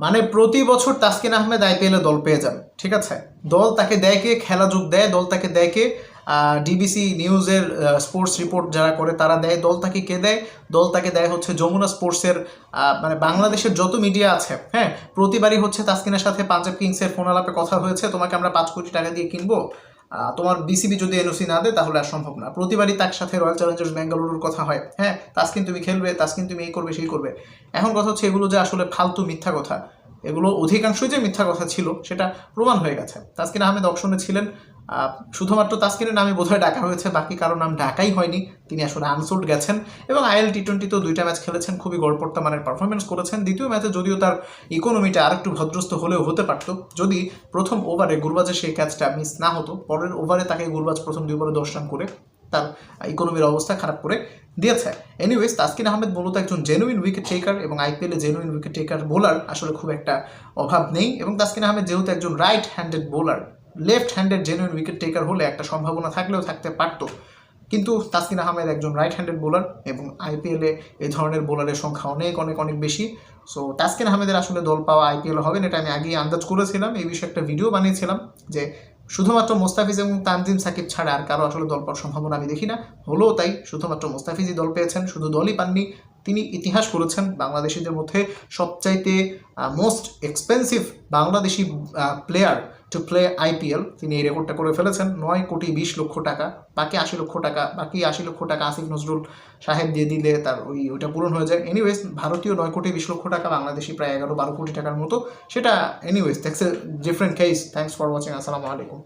মানে প্রতি বছর তাসকিন আহমেদ আইপিএলে দল পেয়ে যান, ঠিক আছে। দল তাকে দেয় কে, খেলা যোগ দেয়, দল তাকে দেয় কে, ডিবিসি নিউজের স্পোর্টস রিপোর্ট যারা করে তারা দেয়। দল তাকে কে দেয়? দল তাকে দেয় হচ্ছে যমুনা স্পোর্টসের, মানে বাংলাদেশের যত মিডিয়া আছে, হ্যাঁ, প্রতিবারই হচ্ছে তাসকিনের সাথে পাঞ্জাব কিংসের ফোন আলাপে কথা হয়েছে, তোমাকে আমরা 5 কোটি টাকা দিয়ে কিনবো, তোমার বিসিবি যদি এনওসি না দেয় তাহলে আর সম্ভব না। প্রতিবারই তার সাথে রয়্যাল চ্যালেঞ্জার্স বেঙ্গালুরুর কথা হয়, হ্যাঁ, তাসকিন তুমি খেলবে, তাসকিন তুমি এই করবে সেই করবে। এখন কথা হচ্ছে এগুলো যে আসলে ফালতু মিথ্যা কথা, এগুলো অধিকাংশই যে মিথ্যা কথা ছিল সেটা প্রমাণ হয়ে গেছে। তাসকিন আহমেদ অপশনে ছিলেন, শুধুমাত্র তাসকিনের নামে বোধহয় ডাকা হয়েছে, বাকি কারো নাম ডাকাই হয়নি। তিনি আসলে আনসোল্ড গেছেন এবং আইএল টি20তেও 2টা ম্যাচ খেলেছেন, খুবই গড়পড়তা মানের পারফরমেন্স করেছেন। দ্বিতীয় ম্যাচে যদিও তার ইকোনমিটা আরেকটু ভদ্রস্ত হলেও হতে পারত যদি প্রথম ওভারে গুরবাজের সেই ক্যাচটা মিস না হতো। পরের ওভারে তাকে গুরবাজ প্রথম 2 ওভারে 10 রান করে তার ইকোনমির অবস্থা খারাপ করে দিয়েছে। এনিওয়েজ, তাসকিন আহমেদ মূলত একজন জেনুইন উইকেট টেকার এবং আইপিএলে জেনুইন উইকেট টেকার বোলার আসলে খুব একটা অভাব নেই। এবং তাসকিন আহমেদ যেহেতু একজন right handed bowler, left handed genuine wicket taker হলে একটা সম্ভাবনা থাকলেও থাকতে পারতো, কিন্তু তাসকিন আহমেদ একজন রাইট হ্যান্ডেড বোলার এবং আইপিএলে এই ধরনের বোলারের সংখ্যা অনেক অনেক অনেক বেশি। সো তাসকিন আহমেদের আসলে দল পাওয়া আইপিএলে হবে না, এটা আমি আগেই আন্দাজ করেছিলাম। এই বিষয়ে একটা ভিডিও বানিয়েছিলাম যে শুধুমাত্র মোস্তাফিজ এবং তানজিম সাকিব ছাড়া আর কারো আসলে দল পাওয়ার সম্ভাবনা আমি দেখি না। হলো তাই, শুধুমাত্র মোস্তাফিজই দল পেয়েছেন, শুধু দলই পাননি, তিনি ইতিহাস করেছেন বাংলাদেশিদের মধ্যে সবচাইতে most expensive Bangladeshi player to play IPL. তিনি এই রেকর্ডটা করে ফেলেছেন, 9,20,00,000 টাকা। বাকি 80,00,000 টাকা, বাকি 80,00,000 টাকা আসিফ নজরুল সাহেব দিয়ে দিলে তার ওইটা পূরণ হয়ে যায়। এনিওয়েজ, ভারতীয় 9,20,00,000 টাকা, বাংলাদেশি প্রায় 11-12 কোটি টাকার মতো। সেটা anyways, that's a different case. Thanks for watching. আসসালামু আলাইকুম।